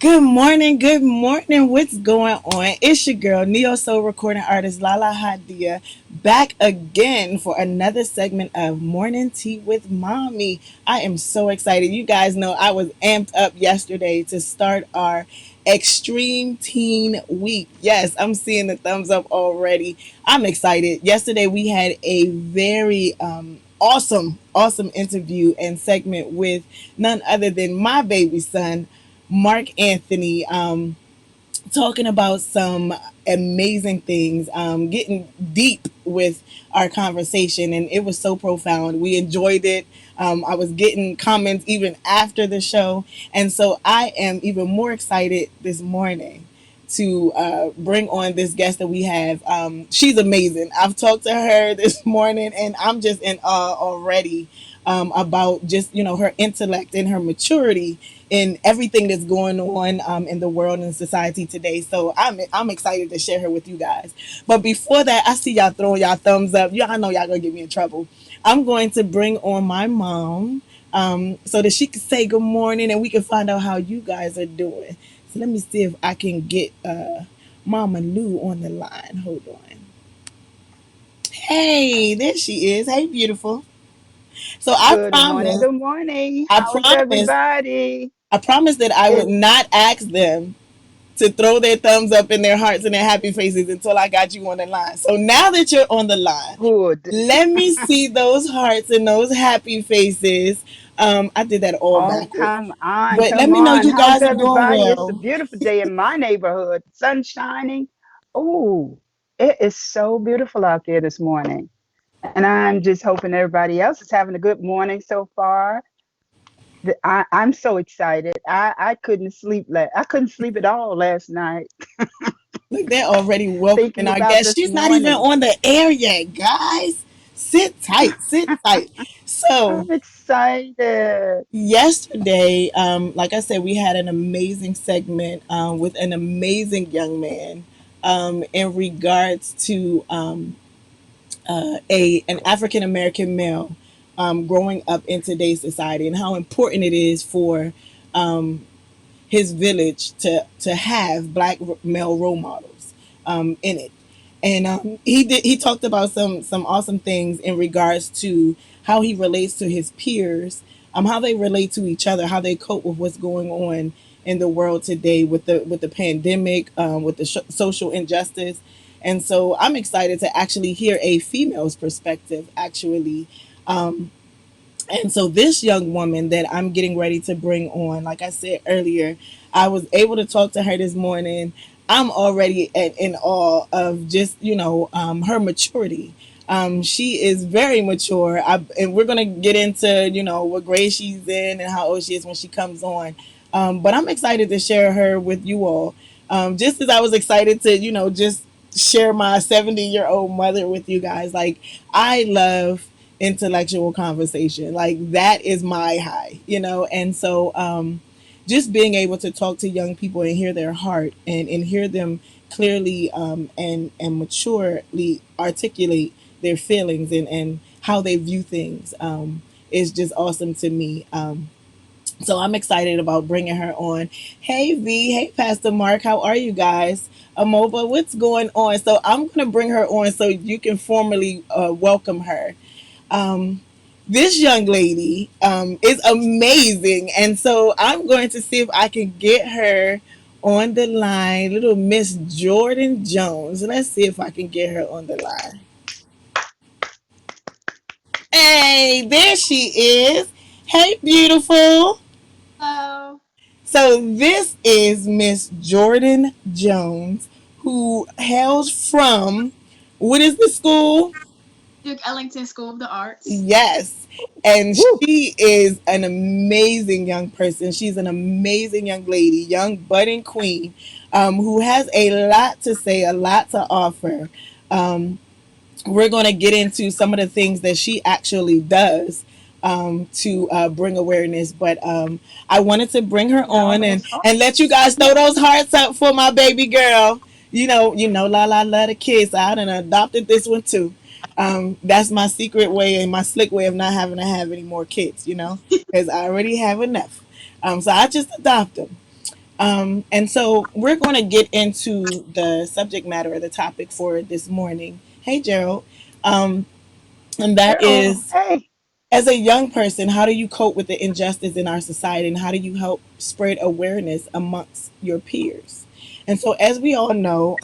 Good morning, good morning. What's going on? It's your girl, Neo Soul recording artist Lahla-Hadiya, back again for another segment of Morning Tea with Mommy. I am so excited. You guys know I was amped up yesterday to start our Extreme Teen Week. Yes, I'm seeing the thumbs up already. I'm excited. Yesterday we had a very awesome interview and segment with none other than my baby son, Mark Anthony, talking about some amazing things, getting deep with our conversation, and it was so profound. We enjoyed it. I was getting comments even after the show, and so I am even more excited this morning to bring on this guest that we have. She's amazing. I've talked to her this morning, and I'm just in awe already about just her intellect and her maturity in everything that's going on in the world and society today. So I'm excited to share her with you guys. But before that, I see y'all throwing y'all thumbs up. Y'all know y'all gonna get me in trouble. I'm going to bring on my mom so that she can say good morning and we can find out how you guys are doing. So let me see if I can get Mama Lou on the line. Hold on. Hey, there she is. Hey, beautiful. So Good morning. Good morning. I How's promised, everybody? I promised that I would It not ask them to throw their thumbs up in their hearts and their happy faces until I got you on the line. So now that you're on the line, good. let me see those hearts and those happy faces. I did that all Oh, backwards. come on. But let Come me know on. you How's guys are doing everybody? It's a well. beautiful day in my neighborhood. Sun shining. Oh, it is so beautiful out there this morning. And I'm just hoping everybody else is having a good morning so far. I'm so excited. I couldn't sleep. I couldn't sleep at all last night Look, they're already welcoming thinking our about guest. this She's not even morning. on the air yet, guys. Sit tight, sit tight. So, I'm excited. yesterday, like I said, we had an amazing segment with an amazing young man in regards to a an African American male growing up in today's society and how important it is for his village to have black male role models in it. And he talked about some awesome things in regards to how he relates to his peers, how they relate to each other, how they cope with what's going on in the world today with the pandemic, with the social injustice. And so I'm excited to actually hear a female's perspective, actually. And so this young woman that I'm getting ready to bring on, like I said earlier, I was able to talk to her this morning. I'm already in awe of just her maturity. She is very mature, and we're gonna get into what grade she's in and how old she is when she comes on. But I'm excited to share her with you all. Just as I was excited to just share my 70-year-old mother with you guys. Like, I love intellectual conversation. Like, that is my high, and so just being able to talk to young people and hear their heart and hear them clearly and maturely articulate their feelings and how they view things is just awesome to me. So I'm excited about bringing her on. Hey V, hey Pastor Mark, how are you guys? Amoba, what's going on? So I'm going to bring her on so you can formally welcome her. Um, this young lady is amazing, and so I'm going to see if I can get her on the line. Little Miss Jordan Jones. Let's see if I can get her on the line. Hey, there she is. Hey, beautiful. Hello, So this is Miss Jordan Jones, who hails from, what is the school? Duke Ellington School of the Arts. Yes. And Woo! she is an amazing young person. She's an amazing young lady, young budding queen, who has a lot to say, a lot to offer. Um, we're going to get into some of the things that she actually does to bring awareness. But I wanted to bring her Getting all on those and let you hearts. guys throw those hearts up for my baby girl. La la love the kids. I done adopted this one too. That's my secret way and my slick way of not having to have any more kids, because I already have enough. So I just adopt them. And so we're going to get into the subject matter of the topic for this morning. Hey, Gerald. Um, and that Carol, is, hey. as a young person, how do you cope with the injustice in our society, and how do you help spread awareness amongst your peers? And so, as we all know,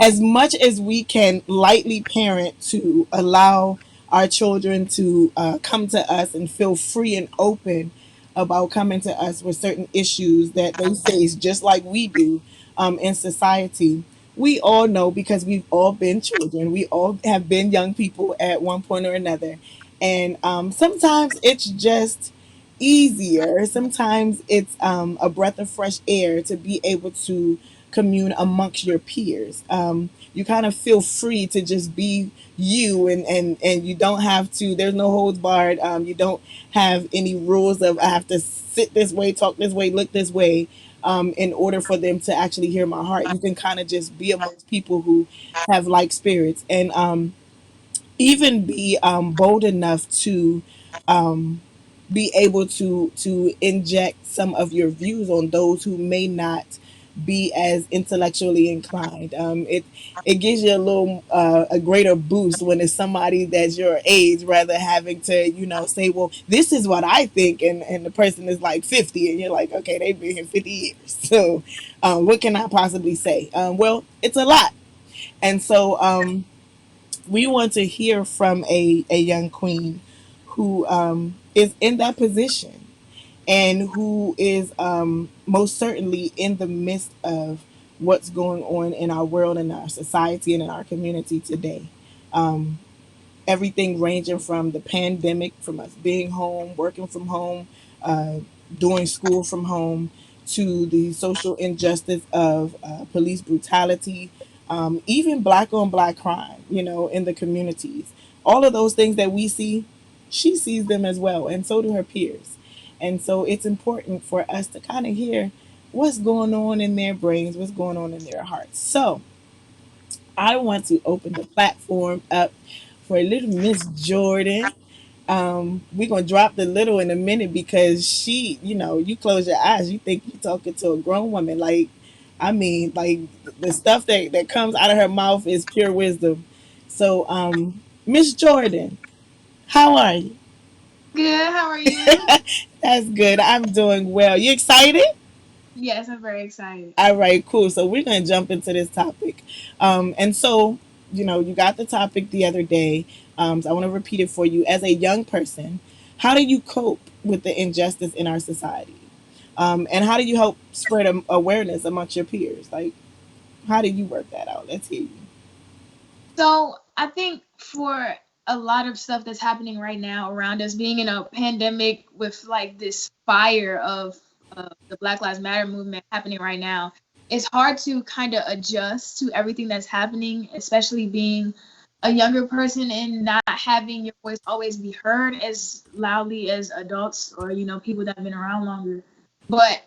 as much as we can lightly parent to allow our children to come to us and feel free and open about coming to us with certain issues that they face, just like we do in society, we all know because we've all been children. We all have been young people at one point or another. And sometimes it's just easier. Sometimes it's a breath of fresh air to be able to commune amongst your peers. You kind of feel free to just be you, and you don't have to, there's no holds barred. You don't have any rules of I have to sit this way, talk this way, look this way in order for them to actually hear my heart. You can kind of just be amongst people who have like spirits, and even be bold enough to um, be able to inject some of your views on those who may not be as intellectually inclined. It gives you a little a greater boost when it's somebody that's your age, rather having to say, well, this is what I think, and the person is like 50, and you're like, okay, they've been here 50 years, so what can I possibly say? Well, it's a lot, and so we want to hear from a young queen who is in that position, and who is most certainly in the midst of what's going on in our world and our society and in our community today. Um, Everything ranging from the pandemic, from us being home, working from home, uh, doing school from home, to the social injustice of police brutality, even black on black crime, in the communities. All of those things that we see, she sees them as well, and so do her peers. And so it's important for us to kind of hear what's going on in their brains, what's going on in their hearts. So I want to open the platform up for little Miss Jordan. We're gonna drop the little in a minute because she, you close your eyes, you think you're talking to a grown woman. Like, I mean, like the stuff that comes out of her mouth is pure wisdom. So, Miss Jordan, how are you? Good. How are you? That's good. I'm doing well. You excited? Yes, I'm very excited. All right, cool. So we're gonna jump into this topic, and so you got the topic the other day. So I want to repeat it for you. As a young person, how do you cope with the injustice in our society, and how do you help spread awareness amongst your peers? Like, how do you work that out? Let's hear you. So I think for a lot of stuff that's happening right now around us, being in a pandemic with like this fire of the Black Lives Matter movement happening right now, it's hard to kind of adjust to everything that's happening, especially being a younger person and not having your voice always be heard as loudly as adults or people that have been around longer. But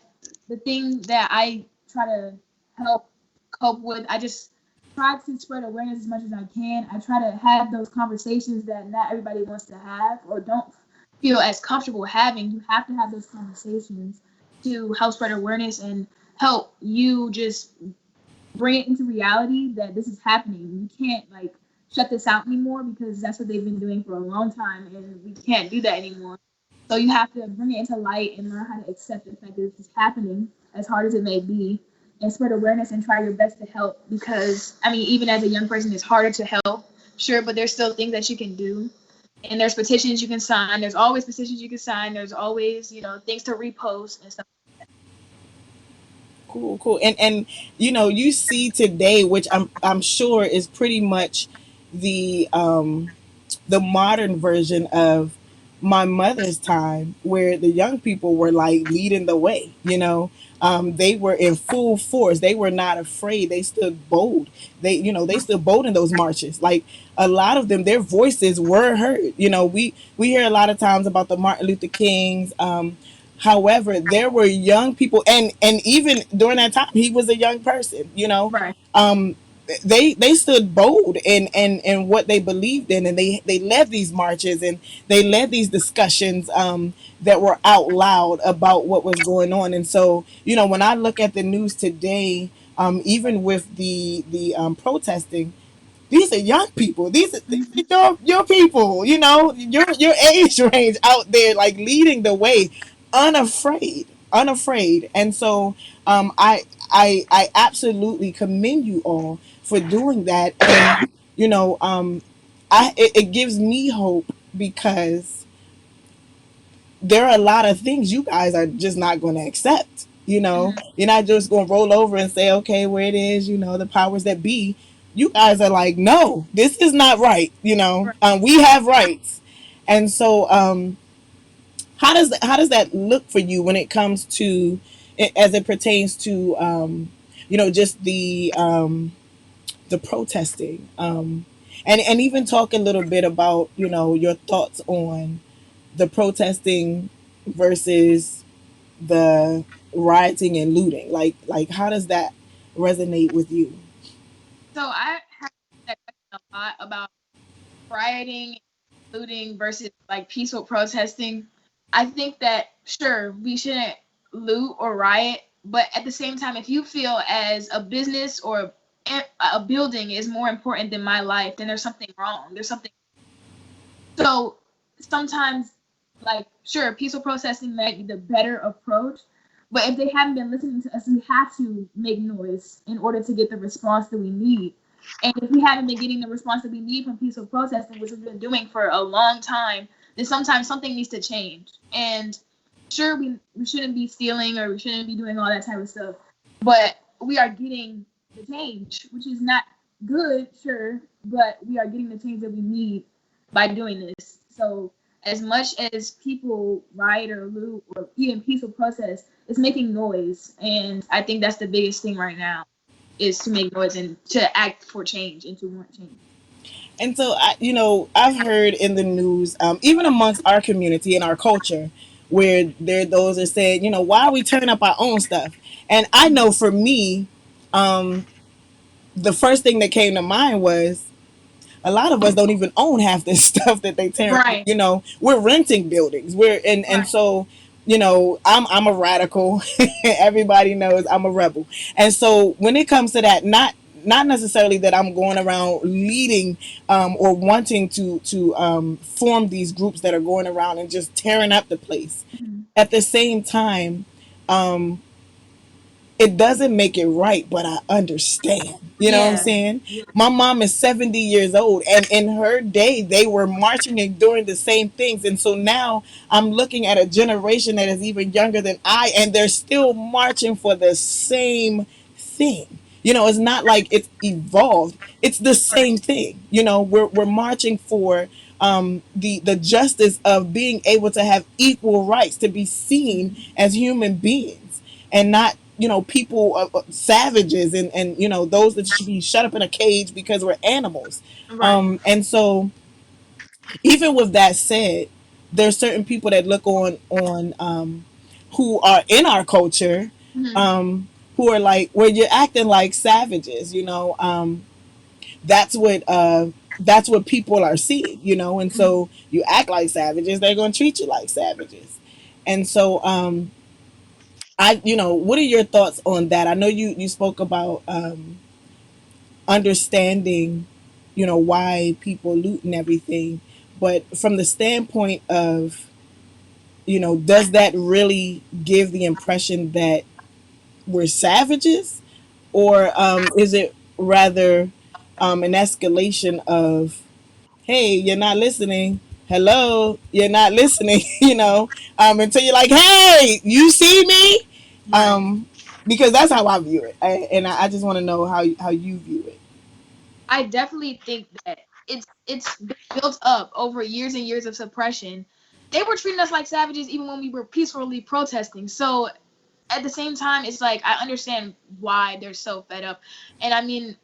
the thing that I try to help cope with, I just try to spread awareness as much as I can. I try to have those conversations that not everybody wants to have or don't feel as comfortable having. You have to have those conversations to help spread awareness and help you just bring it into reality that this is happening. You can't like shut this out anymore because that's what they've been doing for a long time and we can't do that anymore. So you have to bring it into light and learn how to accept the fact that this is happening, as hard as it may be, and spread awareness and try your best to help. Because I mean, even as a young person, it's harder to help, sure, but there's still things that you can do. And there's petitions you can sign. There's always petitions you can sign. There's always, things to repost and stuff. Cool, cool. And you see today, which I'm sure is pretty much the modern version of my mother's time, where the young people were like leading the way. They were in full force. They were not afraid. They stood bold. They stood bold in those marches. Like, a lot of them, their voices were heard. We hear a lot of times about the Martin Luther Kings. However, there were young people, and even during that time, he was a young person. Right. they stood bold in what they believed in, and they led these marches, and they led these discussions that were out loud about what was going on. And so, when I look at the news today, even with the protesting, these are young people. These are your people. Your age range out there, like leading the way, unafraid. And so, I absolutely commend you all for doing that. And it gives me hope because there are a lot of things you guys are just not going to accept. Mhm. You're not just going to roll over and say, okay, where it is, the powers that be. You guys are like, no, this is not right. Right. We have rights. And so, how does that look for you when it comes to, as it pertains to, just the protesting, and even talk a little bit about, your thoughts on the protesting versus the rioting and looting. Like how does that resonate with you? So I have that question a lot about rioting, looting versus like peaceful protesting. I think that sure we shouldn't loot or riot, but at the same time, if you feel as a business or a building is more important than my life, then there's something wrong. There's something. So sometimes, like, sure, peaceful protesting might be the better approach, but if they haven't been listening to us, we have to make noise in order to get the response that we need. And if we haven't been getting the response that we need from peaceful protesting, which we've been doing for a long time, then sometimes something needs to change. And sure, we shouldn't be stealing or we shouldn't be doing all that type of stuff, but we are getting the change, which is not good, sure, but we are getting the change that we need by doing this. So as much as people riot or loot or even peaceful protest, it's making noise, and I think that's the biggest thing right now is to make noise and to act for change and to want change. And so, I've heard in the news, even amongst our community and our culture, where there those that say, why are we tearing up our own stuff? And I know for me, the first thing that came to mind was, a lot of us don't even own half this stuff that they tear. Right, We're renting buildings. And right. so, I'm a radical. Everybody knows I'm a rebel. And so when it comes to that, not necessarily that I'm going around leading, or wanting to form these groups that are going around and just tearing up the place. Mhm. At the same time, um, it doesn't make it right, but I understand. You know what I'm Yeah, saying? My mom is 70 years old, and in her day, they were marching and doing the same things. And so now I'm looking at a generation that is even younger than I, and they're still marching for the same thing. It's not like it's evolved. It's the right. same thing. We're marching for, the justice of being able to have equal rights, to be seen Mhm. as human beings, and not, people, savages, and those that should be shut up in a cage because we're animals. Right. And so, even with that said, there's certain people that look on who are in our culture, Mhm. um, who are like, well, you're acting like savages. That's what that's what people are seeing. And Mhm. so you act like savages, they're going to treat you like savages. And so, what are your thoughts on that? I know you spoke about, understanding, why people loot and everything, but from the standpoint of, does that really give the impression that we're savages, or, is it rather, an escalation of, hey, you're not listening. Hello, you're not listening. Until you're like, hey, you see me, Right. because that's how I view it. And I just want to know how you view it. I definitely think that it's been built up over years and years of suppression. They were treating us like savages even when we were peacefully protesting. So at the same time, it's like I understand why they're so fed up. And I mean,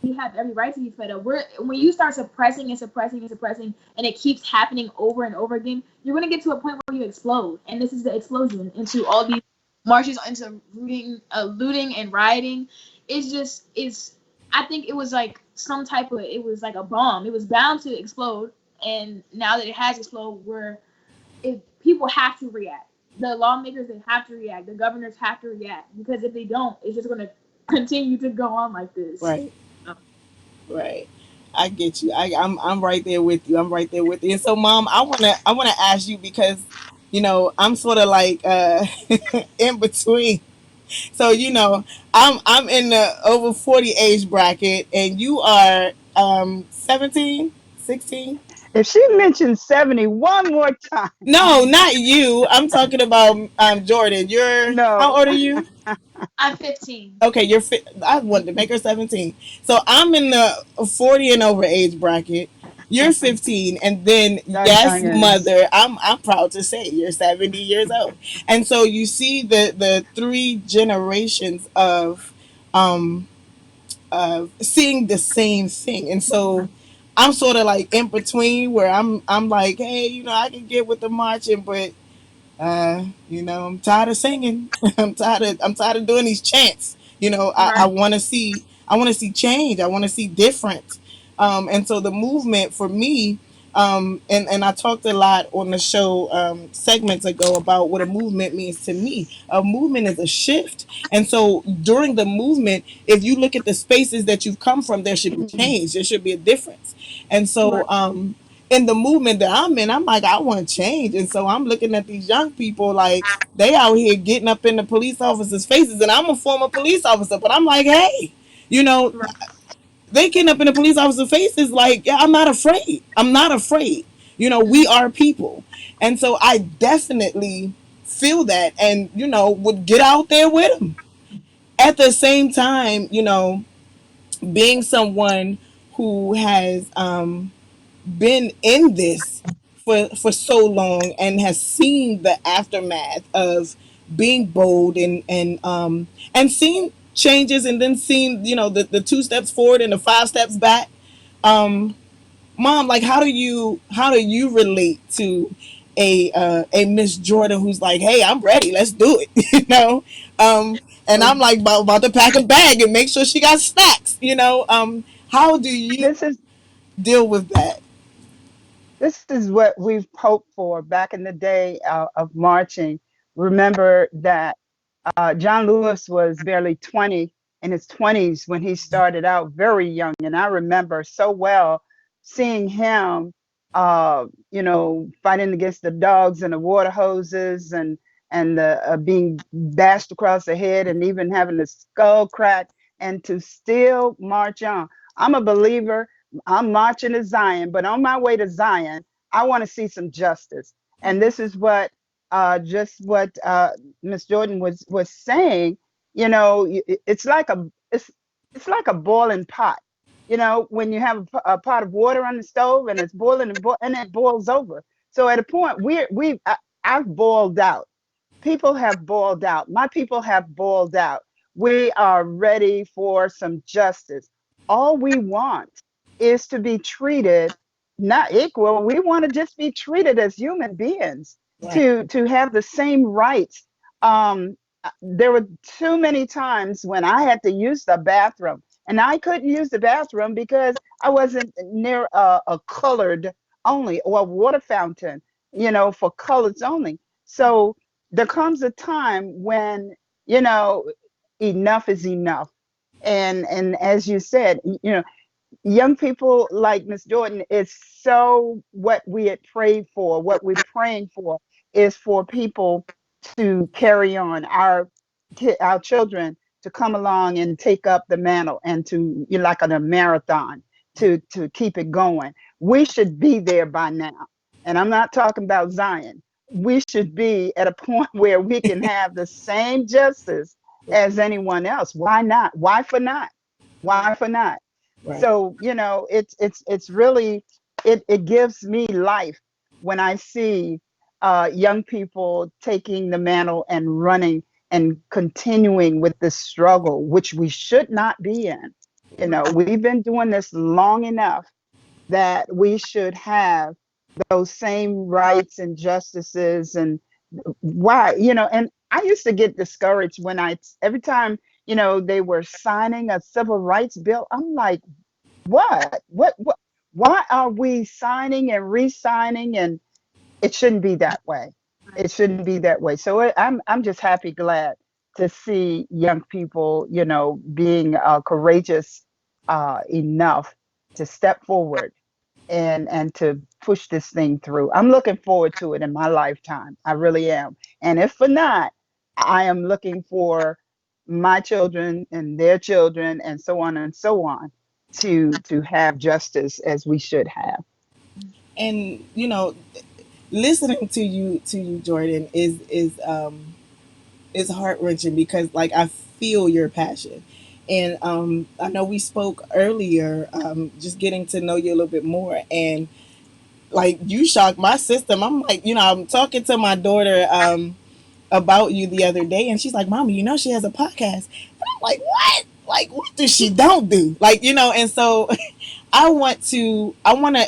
we have every right to be fed up. When you start suppressing and suppressing and suppressing, and it keeps happening over and over again, you're gonna get to a point where you explode. And this is the explosion into all these marches, into looting and rioting. It's just it's. I think it was like some type of, it was like a bomb. It was bound to explode, and now that it has exploded, where if people have to react, the lawmakers, they have to react, the governors have to react, because if they don't, it's just going to continue to go on like this. Right. Right. I get you. I'm right there with you. I'm right there with you. And so, Mom, I wanna ask you because, I'm sort of like in between. So, I'm in the over 40 age bracket, and you are 17, 16. If she mentions 70 one more time, No, not you. I'm talking about Jordan. You're how no. old are you? I'm 15. Okay, I wanted to make her 17. So I'm in the 40 and over age bracket. You're 15, and then Young yes, youngins. mother, I'm proud to say you're 70 years old. And so you see the three generations um of seeing the same thing. And so I'm sort of like in between where I'm like, hey, I can get with the marching, but I'm tired of singing. I'm tired of doing these chants. I Right. want to see change. I want to see different. And so the movement for me, and I talked a lot on the show segments ago about what a movement means to me. A movement is a shift. And so during the movement, if you look at the spaces that you've come from, there should be change. There should be a difference. And so Right. in the movement that I'm in, I'm like, I want to change. And so I'm looking at these young people like they out here getting up in the police officers' faces. And I'm a former police officer, but I'm like, hey, you know, Right. they getting up in the police officers' faces like, yeah, I'm not afraid. I'm not afraid. We Mhm. are people. And so I definitely feel that and, would get out there with them. At the same time, being someone who has been in this for so long and has seen the aftermath of being bold and seen changes and then seen the two steps forward and the five steps back. Mom, like how do you relate to a Miss Jordan who's like, hey, I'm ready, let's do it. And I'm Well, like about to pack a bag and make sure she got snacks. How do you this is deal with that? this is what we've hoped for back in the day of marching. Remember that John Lewis was barely 20 in his 20s when he started out, very young. And I remember so well seeing him, fighting against the dogs and the water hoses and being bashed across the head and even having the skull cracked and to still march on. I'm a believer. I'm marching to Zion, but on my way to Zion, I want to see some justice. And this is what just what Miss Jordan was saying. It's like it's like a boiling pot. When you have a pot of water on the stove and it's boiling and it boils over. So at a point I've boiled out. People have boiled out. My people have boiled out. We are ready for some justice. All we want is to be treated not equal. We want to just be treated as human beings, Right. to have the same rights. There were too many times when I had to use the bathroom, and I couldn't use the bathroom because I wasn't near a colored only or a water fountain, for colors only. So there comes a time when you know enough is enough, and as you said, young people like Miss Jordan, it's so what we had prayed for, what we're praying for is for people to carry on our children to come along and take up the mantle and to like on a marathon to keep it going. We should be there by now. And I'm not talking about Zion. We should be at a point where we can have the same justice as anyone else. Why not? Why for not? Why for not? Right. So it's really it gives me life when I see young people taking the mantle and running and continuing with this struggle, which we should not be in. Right. We've been doing this long enough that we should have those same rights and justices. And why, and I used to get discouraged when every time they were signing a civil rights bill. I'm like, what, why are we signing and re-signing? And it shouldn't be that way. It Right. shouldn't be that way. So I'm just happy, glad to see young people, being courageous enough to step forward and to push this thing through. I'm looking forward to it in my lifetime. I really am. And if for not, I am looking for my children and their children and so on and so on to have justice as we should have. And listening to you, Jordan, is heart wrenching because like I feel your passion. And I know we spoke earlier, just getting to know you a little bit more, and like you shocked my system. I'm like, I'm talking to my daughter about you the other day, and she's like, "Mommy, she has a podcast." And I'm like, "What? Like, what does she don't do?" Like, and so I want to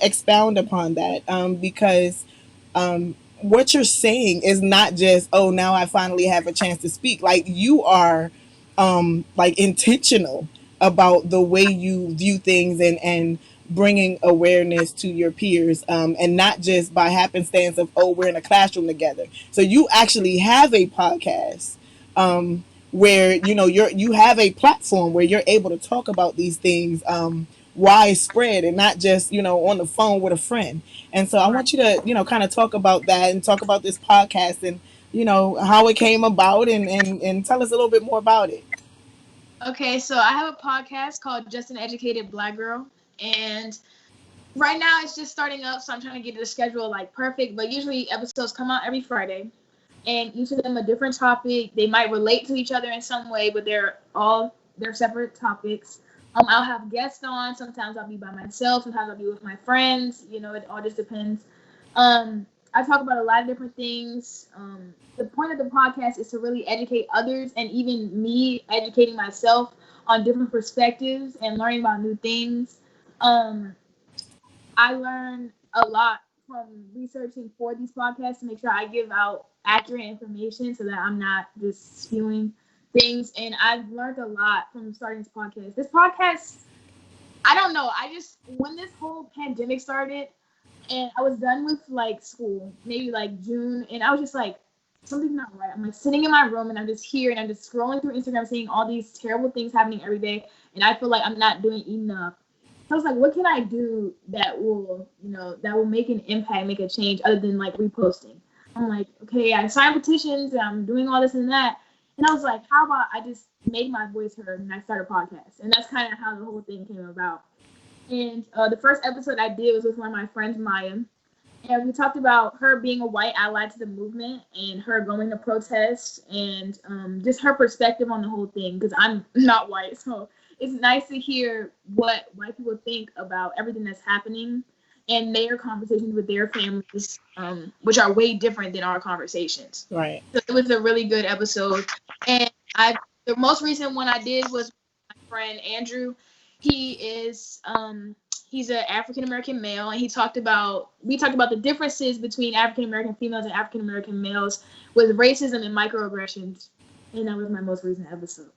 expound upon that, because what you're saying is not just, oh, now I finally have a chance to speak. Like, you are like intentional about the way you view things, and bringing awareness to your peers, and not just by happenstance of, oh, we're in a classroom together. So you actually have a podcast, where you have a platform where you're able to talk about these things, widespread, and not just on the phone with a friend. And so I Right. want you to kind of talk about that, and talk about this podcast, and how it came about, and tell us a little bit more about it. Okay, so I have a podcast called Just an Educated Black Girl, and right now it's just starting up, so I'm trying to get the schedule like perfect. But usually episodes come out every Friday, and each of them a different topic. They might relate to each other in some way, but they're separate topics. I'll have guests on. Sometimes I'll be by myself. Sometimes I'll be with my friends. It all just depends. I talk about a lot of different things. The point of the podcast is to really educate others, and even me educating myself on different perspectives and learning about new things. Um, I learn a lot from researching for these podcasts to make sure I give out accurate information so that I'm not just spewing things. And I've learned a lot from starting this podcast. This podcast, I don't know. When this whole pandemic started and I was done with like school, maybe like June, and I was just like, something's not right. I'm like sitting in my room and I'm just here and I'm just scrolling through Instagram, seeing all these terrible things happening every day. And I feel like I'm not doing enough. So I was like, what can I do that will make an impact, make a change other than like reposting? I'm like, okay, I signed petitions and I'm doing all this and that. And I was like, how about I just make my voice heard and I start a podcast? And that's kind of how the whole thing came about. And the first episode I did was with one of my friends, Maya. And we talked about her being a white ally to the movement and her going to protest and just her perspective on the whole thing, because I'm not white. So it's nice to hear what white people think about everything that's happening and their conversations with their families, which are way different than our conversations. Right. So it was a really good episode. And the most recent one I did was my friend Andrew. He is he's an African American male, and we talked about the differences between African American females and African American males with racism and microaggressions. And that was my most recent episode.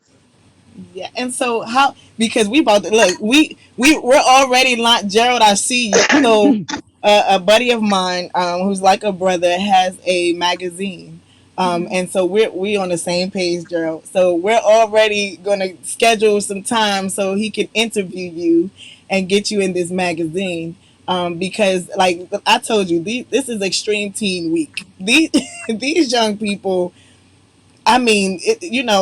Yeah. And so how, because we about to look, we're already like Gerald. I see you. So a buddy of mine, who's like a brother, has a magazine. Mhm. And so we on the same page, Gerald. So we're already gonna schedule some time so he can interview you and get you in this magazine. Because like I told you, this is Extreme Teen Week. These these young people, I mean,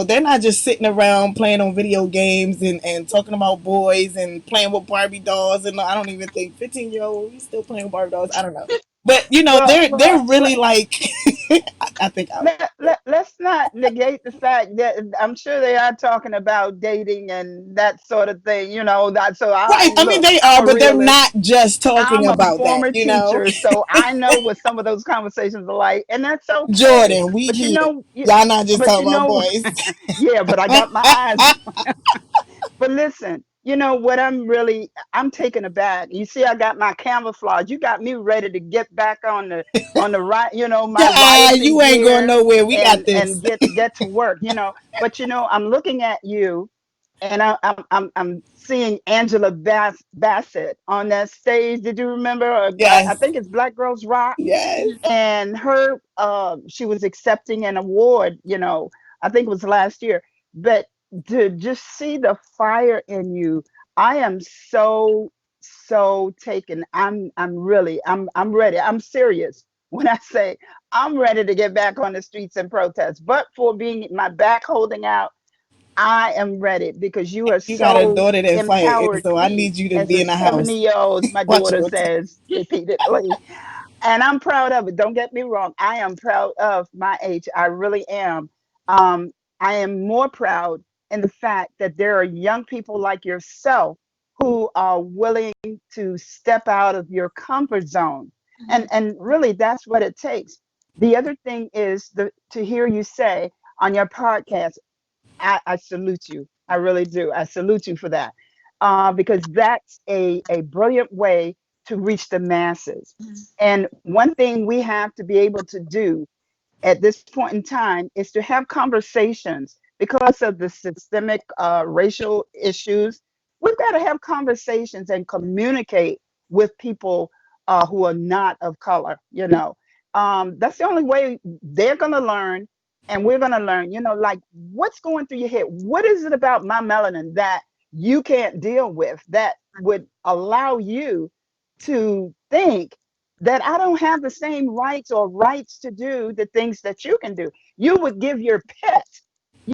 they're not just sitting around playing on video games, and talking about boys and playing with Barbie dolls. And I don't even think 15-year-old, you still playing with Barbie dolls. I don't know. But, well, they're really like, I think I would. let's not negate the fact that I'm sure they are talking about dating and that sort of thing, that. So I Right. I mean, look, they I'm are, a but they're realist. not just talking I'm a about that, former teacher, so I know what some of those conversations are like, and that's okay. Jordan, we But here. Y'all not just but talking about boys. yeah, but I got my eyes. But listen. You know what, I'm taken aback. You see, I got my camouflage. You got me ready to get back on the right, my Ah, rioting you ain't going gear nowhere. We got and this. get to work. But I'm looking at you, and I'm seeing Angela Bassett on that stage. Did you remember? I Yes. think it's Black Girls Rock, Yes. and her she was accepting an award, I think it was last year. But to just see the fire in you, I am so taken. I'm ready. I'm serious when I say I'm ready to get back on the streets and protest. But for being my back holding out, I am ready, because you are You got a so daughter that fight, and empowered so I me need you to as be a in the house 70-year-old, my watching daughter your tail. says repeatedly. And I'm proud of it. Don't get me wrong. I am proud of my age. I really am. Um, I am more proud in the fact that there are young people like yourself who are willing to step out of your comfort zone. Mhm. And really, that's what it takes. The other thing is to hear you say on your podcast, I salute you. I really do. I salute you for that, because that's a brilliant way to reach the masses. Mhm. And one thing we have to be able to do at this point in time is to have conversations because of the systemic racial issues. We've got to have conversations and communicate with people who are not of color. That's the only way they're going to learn, and we're going to learn. Like, what's going through your head? What is it about my melanin that you can't deal with that would allow you to think that I don't have the same rights to do the things that you can do? You would give your pet,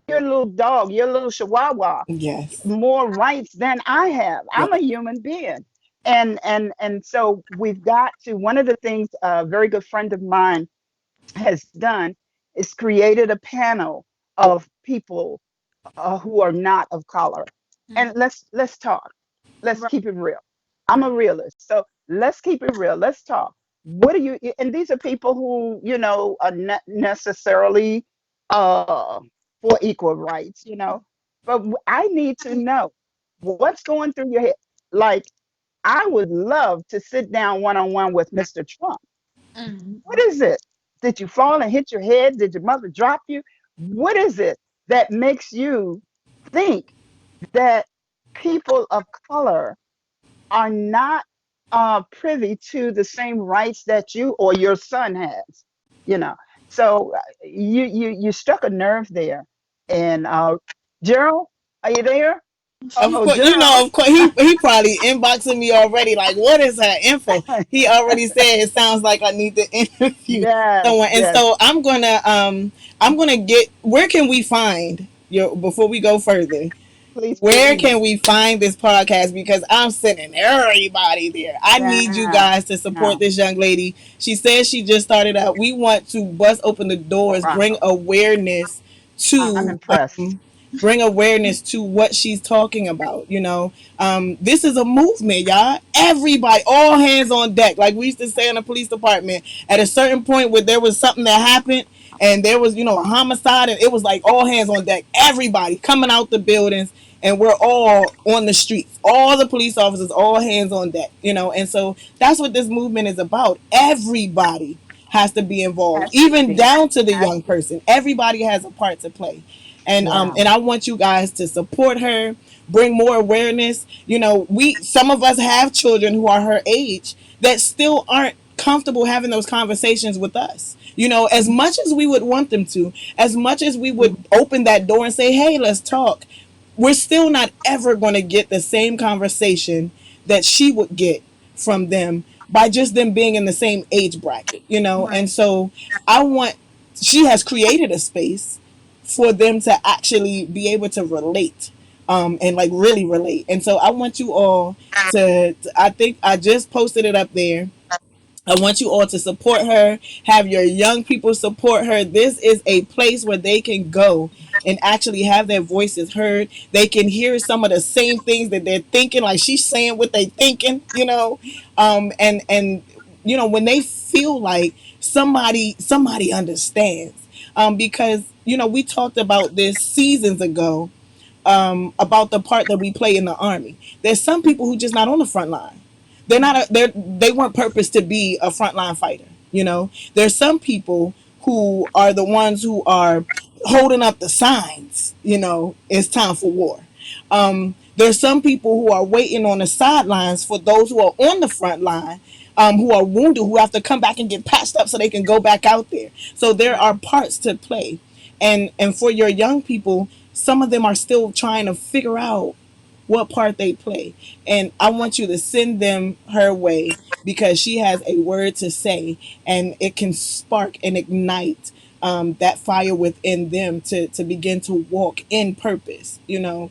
your little dog, your little chihuahua, Yes. more rights than I have. I'm a Yes. human being. And so we've got to, one of the things a very good friend of mine has done is created a panel of people who are not of color. Mhm. And let's talk. Let's Right. keep it real. I'm Right. a realist, so let's keep it real. Let's talk. What do you? And these are people who are not necessarily uh, for equal rights, But I need to know what's going through your head. Like, I would love to sit down one on one with Mr. Trump. Mhm. What is it? Did you fall and hit your head? Did your mother drop you? What is it that makes you think that people of color are not privy to the same rights that you or your son has? You know. So you struck a nerve there. And Gerald, are you there? Of Oh, course, Gerald. of course, he probably inboxing me already. Like, what is her info? He already said it sounds like I need to interview Yes, someone, and yes. so I'm gonna get. Where can we find your before we go further? Please, Where please. can we find this podcast? Because I'm sending everybody there. I need you Yeah. guys to support No. this young lady. She says she just started out. We want to bust open the doors, Wow. I'm to impressed. bring awareness to what she's talking about. This is a movement, y'all. Everybody, all hands on deck. Like we used to say in the police department, at a certain point where there was something that happened and there was, a homicide, and it was like all hands on deck. Everybody coming out the buildings, and we're all on the streets. All the police officers, all hands on deck. And so that's what this movement is about. Everybody has to be involved, Has to even be. down to the Has young to. person. Everybody has a part to play, Yeah. and I want you guys to support her, bring more awareness. We some of us have children who are her age that still aren't comfortable having those conversations with us. As much as we would want them to, as much as we would open that door and say, "Hey, let's talk," we're still not ever going to get the same conversation that she would get from them by just them being in the same age bracket. Right. And so I want, she has created a space for them to actually be able to relate, and like really relate. And so I want you all I think I just posted it up there. I want you all to support her, have your young people support her. This is a place where they can go and actually have their voices heard. They can hear some of the same things that they're thinking, like she's saying what they thinking. And when they feel like somebody understands. Because we talked about this seasons ago about the part that we play in the army. There's some people who just not on the front line. They're not. They weren't purposed to be a frontline fighter. You know, there's some people who are the ones who are holding up the signs. You know, it's time for war. There's some people who are waiting on the sidelines for those who are on the front line, who are wounded, who have to come back and get patched up so they can go back out there. So there Right. are parts to play, and for your young people, some of them are still trying to figure out what part they play. And I want you to send them her way because she has a word to say and it can spark and ignite that fire within them to begin to walk in purpose, you know,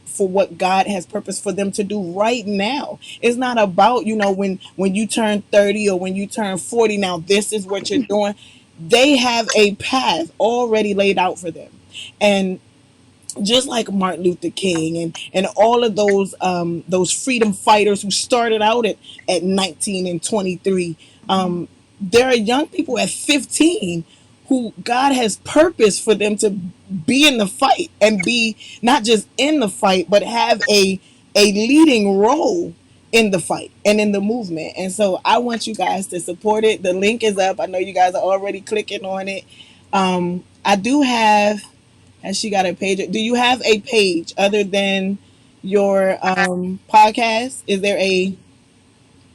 for what God has purpose for them to do right now. It's not about, you know, when you turn 30 or when you turn 40, now this is what you're doing. They have a path already laid out for them. And just like Martin Luther King and all of those freedom fighters who started out at 19 and 23, Mhm. there are young people at 15 who God has purpose for them to be in the fight and be not just in the fight but have a leading role in the fight and in the movement. And so I want you guys to support it. The link is up. I know you guys are already clicking on it. I do have, has she got a page? Do you have a page other than your podcast? Is there a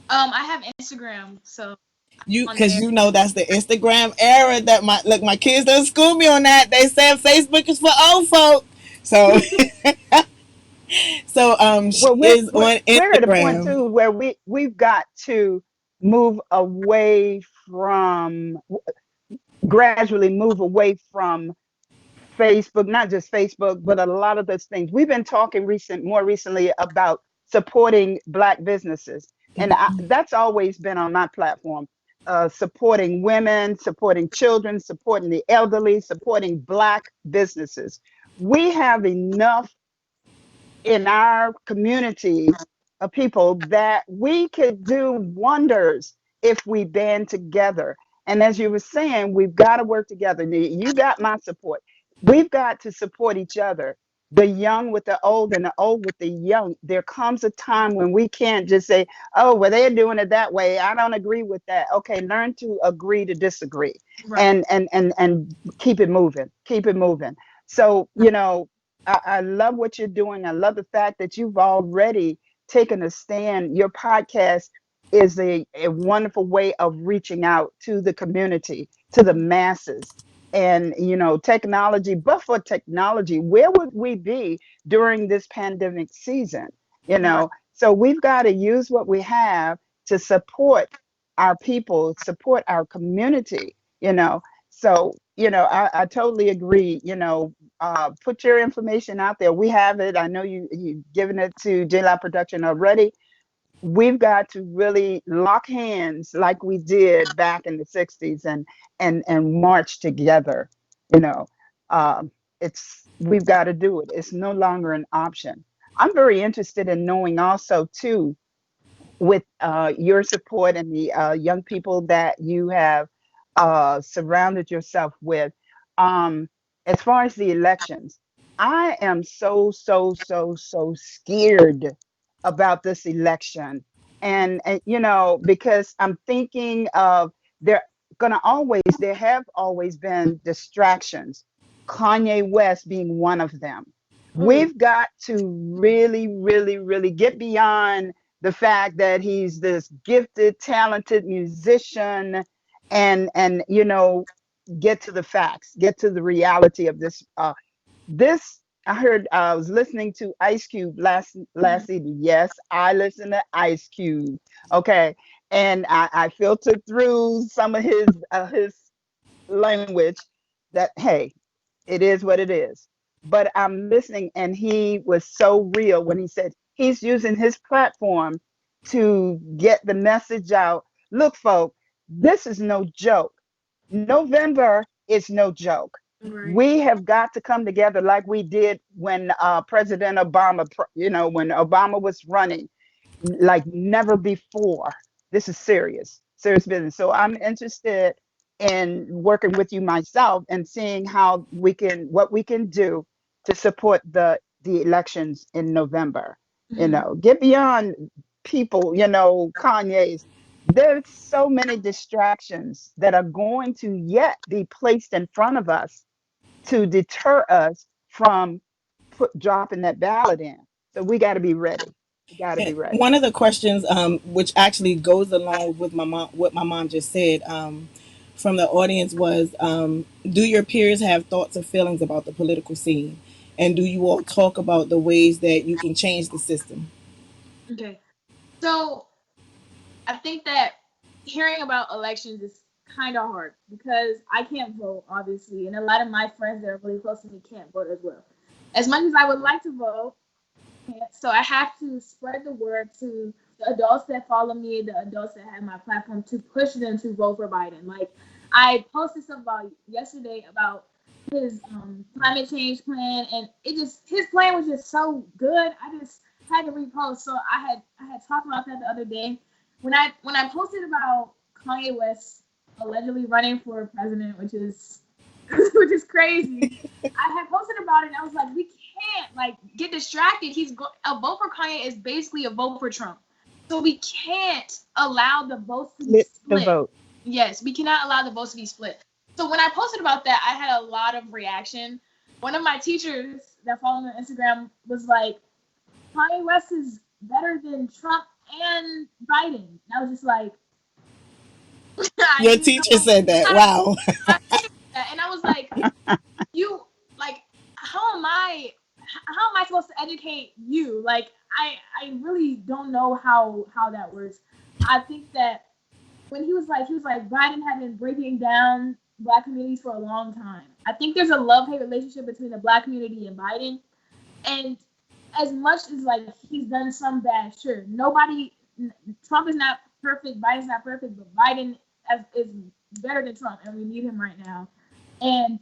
I have Instagram, so you? on Because there. you know that's the Instagram era that my kids don't school me on that. They said Facebook is for old folk. So Well, she is on we're at a point Instagram. too where we've got to move away from gradually move away from Facebook, not just Facebook, but a lot of those things. We've been talking more recently about supporting Black businesses, and that's always been on my platform. Supporting women, supporting children, supporting the elderly, supporting Black businesses. We have enough in our community of people that we could do wonders if we band together. And as you were saying, we've got to work together. You got my support. We've got to support each other. The young with the old and the old with the young. There comes a time when we can't just say, oh, well, they're doing it that way. I don't agree with that. Okay, learn to agree to disagree Right. and keep it moving. Keep it moving. So, I love what you're doing. I love the fact that you've already taken a stand. Your podcast is a wonderful way of reaching out to the community, to the masses. And, technology, but for technology, where would we be during this pandemic season? Right. So we've got to use what we have to support our people, support our community, So, I totally agree. Put your information out there. We have it. I know you've given it to J-Lab Production already. We've got to really lock hands like we did back in the 60s and march together. You know, um, we've got to do it. It's no longer an option. I'm very interested in knowing also too, with your support and the young people that you have surrounded yourself with. Um, as far as the elections, I am so scared about this election. And because I'm thinking of there there have always been distractions, Kanye West being one of them. Ooh. We've got to really, really, really get beyond the fact that he's this gifted, talented musician and get to the facts, get to the reality of this. This I heard. I was listening to Ice Cube last evening. Yes, I listen to Ice Cube. Okay, and I filtered through some of his language. That hey, it is what it is. But I'm listening, and he was so real when he said he's using his platform to get the message out. Look, folks, this is no joke. November is no joke. Right. We have got to come together like we did when President Obama, when Obama was running, like never before. This is serious business. So I'm interested in working with you myself and seeing what we can do to support the the elections in November. Mhm. Get beyond people, Kanye's. There's so many distractions that are going to yet be placed in front of us to deter us from dropping that ballot in. So we got to be ready. We got to And be ready. one of the questions, which actually goes along with my mom, what my mom just said, from the audience was, do your peers have thoughts or feelings about the political scene, and do you all talk about the ways that you can change the system? Okay. So I think that hearing about elections is kind of hard because I can't vote, obviously, and a lot of my friends that are really close to me can't vote as well. As much as I would like to vote, so I have to spread the word to the adults that follow me, the adults that have my platform, to push them to vote for Biden. Like I posted something about yesterday about his climate change plan, and it just his plan was just so good. I just had to repost. So I had talked about that the other day when I posted about Kanye West allegedly running for president, which is which is crazy. I had posted about it and I was like, we can't like get distracted. A vote for Kanye is basically a vote for Trump. So we can't allow the votes to be Split the split. vote. Yes, we cannot allow the votes to be split. So when I posted about that, I had a lot of reaction. One of my teachers that follow me on Instagram was like, Kanye West is better than Trump and Biden. And I was just like, I Your didn't teacher know. said that. I, Wow. I did that. And I was like, you like how am I supposed to educate you? Like I really don't know how that works. I think that when he was like Biden had been breaking down black communities for a long time. I think there's a love-hate relationship between the black community and Biden. And as much as like he's done some bad, sure. Trump is not perfect, Biden's not perfect, but Biden is better than Trump and we need him right now. And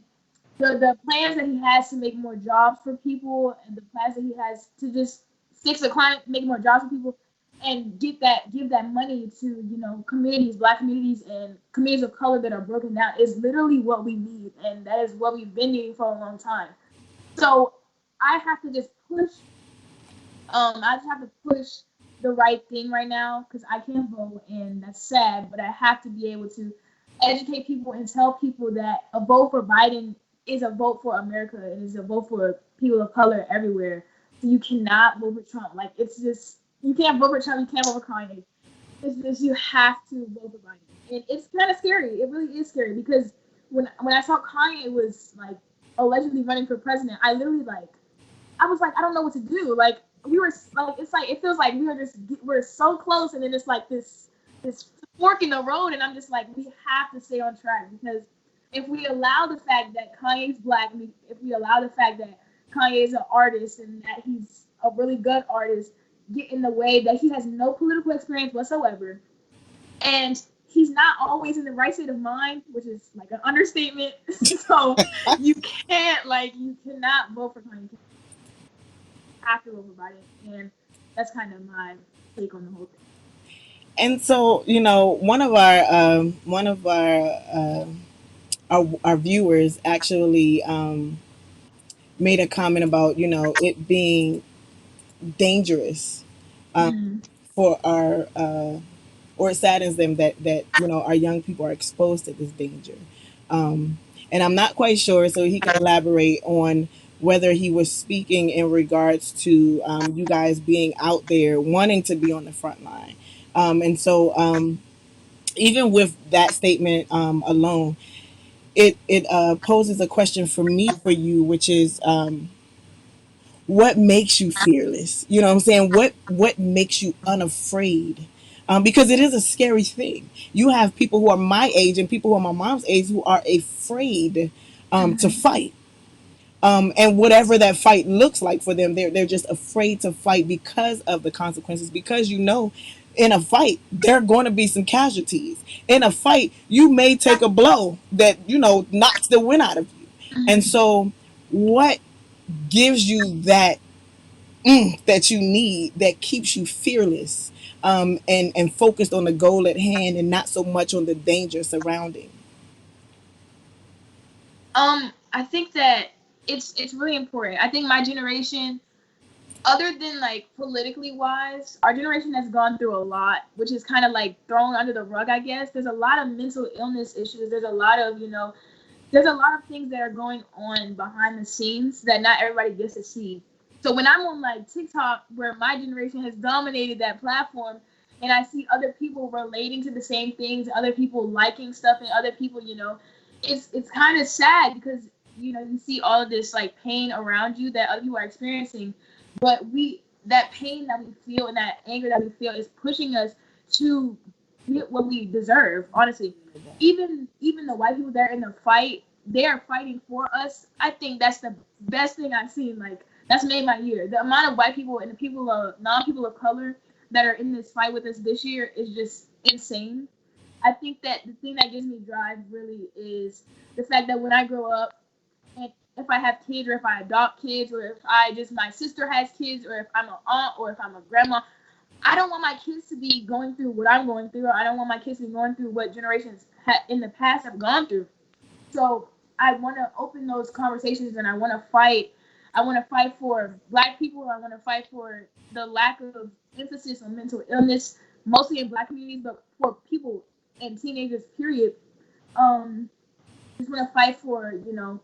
the plans that he has to make more jobs for people and the plans that he has to just fix the climate, make more jobs for people, and give that money to communities, black communities and communities of color that are broken down is literally what we need, and that is what we've been needing for a long time. So I have to just push. I just have to push the right thing right now because I can't vote, and that's sad. But I have to be able to educate people and tell people that a vote for Biden is a vote for America and is a vote for people of color everywhere. So you cannot vote for Trump. Like it's just you can't vote for Trump. You can't vote for Kanye. It's just you have to vote for Biden, and it's kind of scary. It really is scary because when I saw Kanye was like allegedly running for president, I literally like I was like, I don't know what to do. Like we were like, it's like it feels like we're so close, and then it's like this fork in the road, and I'm just like, we have to stay on track because if we allow the fact that Kanye's black, if we allow the fact that Kanye is an artist and that he's a really good artist, get in the way that he has no political experience whatsoever, and he's not always in the right state of mind, which is like an understatement. So you cannot vote for Kanye after everybody, and that's kind of my take on the whole thing. And so, one of our viewers actually made a comment about it being dangerous Mm. for our or it saddens them that our young people are exposed to this danger. And I'm not quite sure, so he can elaborate on whether he was speaking in regards to you guys being out there wanting to be on the front line. And so even with that statement alone, it poses a question for me for you, which is what makes you fearless? You know what I'm saying? What makes you unafraid? Because it is a scary thing. You have people who are my age and people who are my mom's age who are afraid to Mm-hmm. fight. And whatever that fight looks like for them, they're just afraid to fight because of the consequences. Because in a fight, there are going to be some casualties. In a fight, you may take a blow that knocks the wind out of you. And Mm-hmm. so, what gives you that you need that keeps you fearless and focused on the goal at hand and not so much on the danger surrounding? I think that it's really important. I think my generation. other than like politically wise, our generation has gone through a lot, which is kind of like thrown under the rug, I guess. There's a lot of mental illness issues. There's a lot of, there's a lot of things that are going on behind the scenes that not everybody gets to see. So when I'm on like TikTok, where my generation has dominated that platform, and I see other people relating to the same things, other people liking stuff, and other people, it's kind of sad because you see all of this like pain around you that other people are experiencing, but we that pain that we feel and that anger that we feel is pushing us to get what we deserve. Honestly, even the white people that are in the fight, they are fighting for us. I think that's the best thing I've seen. Like that's made my year. The amount of white people and the people of non-people of color that are in this fight with us this year is just insane. I think that the thing that gives me drive really is the fact that when I grow up, and if I have kids or if I adopt kids or if I just my sister has kids or if I'm an aunt or if I'm a grandma, I don't want my kids to be going through what I'm going through. I don't want my kids to be going through what generations in the past have gone through. So I want to open those conversations and I want to fight. I want to fight for Black people. I want to fight for the lack of emphasis on mental illness, mostly in Black communities, but for people and teenagers, period. Um, just want to fight for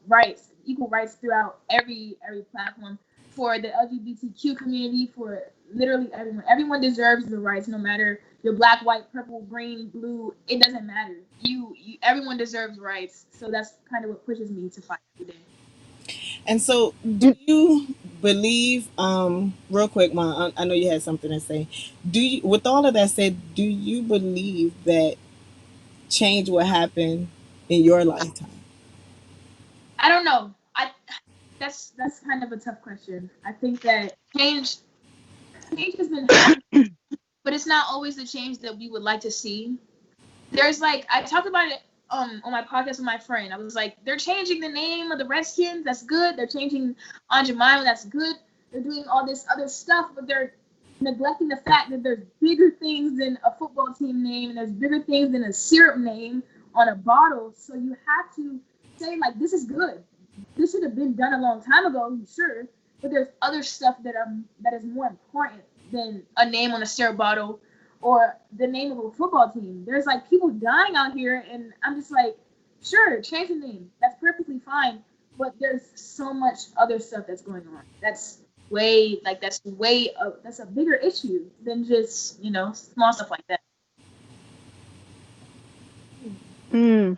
rights, equal rights throughout every platform for the LGBTQ community, for literally everyone. Everyone deserves the rights, no matter you're black, white, purple, green, blue. It doesn't matter. Everyone deserves rights. So that's kind of what pushes me to fight every day. And so, do You, you believe, real quick, Ma, I know you had something to say. Do you, with all of that said, do you believe that change will happen in your lifetime? I don't know. That's kind of a tough question. I think that change has been happening, but it's not always the change that we would like to see. There's like I talked about it on my podcast with my friend. I was like, they're changing the name of the Redskins. That's good. They're changing Aunt Jemima. That's good. They're doing all this other stuff, but they're neglecting the fact that there's bigger things than a football team name and there's bigger things than a syrup name on a bottle. So you have to say like, this is good. This should have been done a long time ago, sure. But there's other stuff that is more important than a name on a syrup bottle or the name of a football team. There's like people dying out here, and I'm just like, sure, change the name. That's perfectly fine. But there's so much other stuff that's going on. That's a bigger issue than just small stuff like that. mm,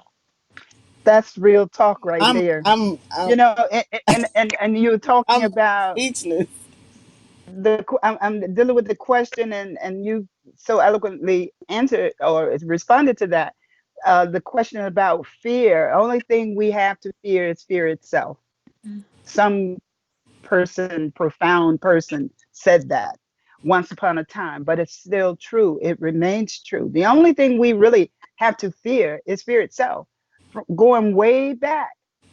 that's real talk right I'm, there. I'm, I'm, And you're talking I'm about speechless. I'm dealing with the question, and you so eloquently answered or responded to that. The question about fear. Only thing we have to fear is fear itself. Mm-hmm. Some person, profound person, said that once upon a time, but it's still true. It remains true. The only thing we really have to fear is fear itself. Going way back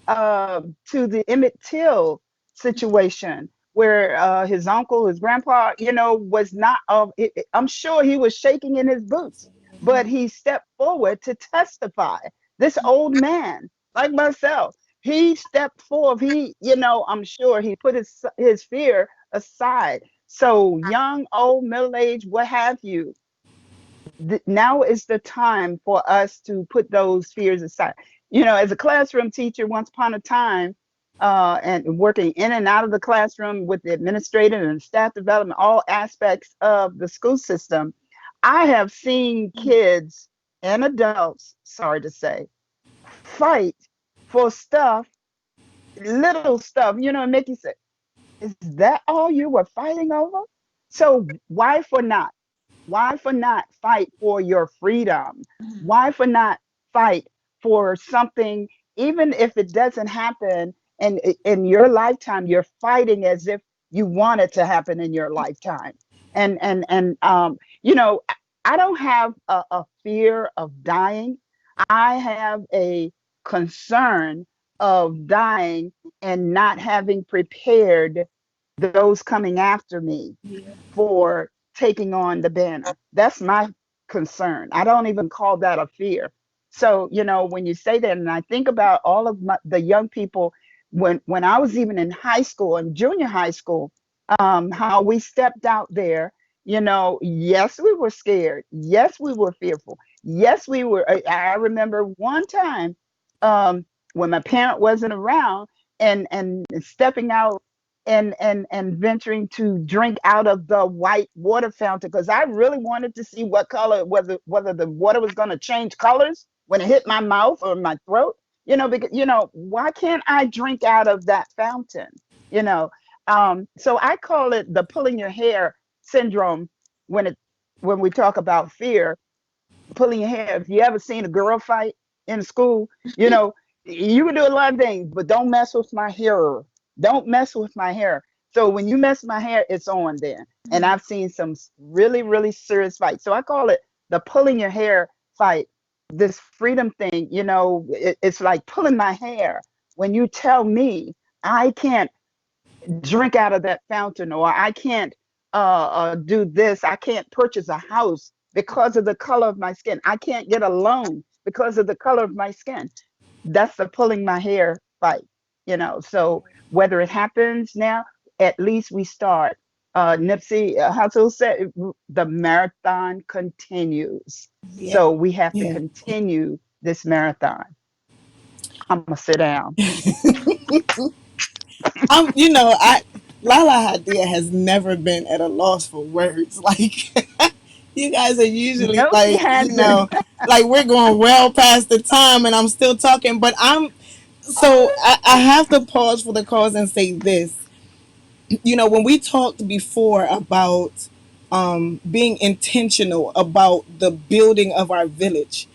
to the Emmett Till situation, where his uncle, his grandpa, was not of. I'm sure he was shaking in his boots, but he stepped forward to testify. This old man, like myself, he stepped forward. I'm sure he put his fear aside. So young, old, middle age, what have you, now is the time for us to put those fears aside. As a classroom teacher, once upon a time, and working in and out of the classroom with the administrative and staff development, all aspects of the school system, I have seen kids and adults, sorry to say, fight for stuff, little stuff, and make you say, is that all you were fighting over? So why for not fight for your freedom? Why for not fight for something, even if it doesn't happen in your lifetime? You're fighting as if you want it to happen in your lifetime. And I don't have a fear of dying. I have a concern of dying and not having prepared those coming after me Yeah. for taking on the banner. That's my concern. I don't even call that a fear. So, when you say that, and I think about all of the young people when I was even in high school and junior high school, how we stepped out there. Yes, we were scared. Yes, we were fearful. Yes, we were. I remember one time, um, when my parent wasn't around, and stepping out and venturing to drink out of the white water fountain, because I really wanted to see what color, whether the water was going to change colors when it hit my mouth or my throat. Because why can't I drink out of that fountain? You know, so I call it the pulling your hair syndrome when we talk about fear, pulling your hair. If you ever seen a girl fight in school, you know, you can do a lot of things, but don't mess with my hair. Don't mess with my hair. So when you mess my hair, it's on there. And Mhm. I've seen some really, really serious fights. So I call it the pulling your hair fight. This freedom thing, it's like pulling my hair. When you tell me I can't drink out of that fountain, or I can't do this, I can't purchase a house because of the color of my skin, I can't get a loan because of the color of my skin. That's the pulling my hair fight. So whether it happens now, at least we start. Nipsey Hussle said the marathon continues, Yeah. so we have to Yeah. continue this marathon. I'm gonna sit down. I Lala Hadia has never been at a loss for words. Like you guys are usually No, she like, hasn't. like we're going well past the time and I'm still talking, but I have to pause for the cause and say this. When we talked before about being intentional about the building of our village,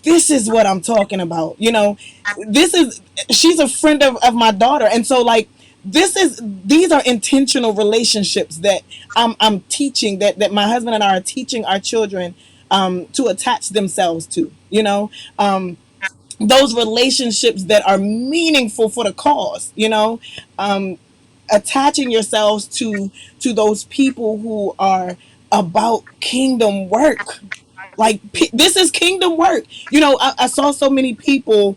this is what I'm talking about. This is she's a friend of my daughter, and so like these are intentional relationships that I'm teaching, that my husband and I are teaching our children to attach themselves to. Those relationships that are meaningful for the cause. Um, Attaching yourselves to those people who are about kingdom work. Like this is kingdom work. I saw so many people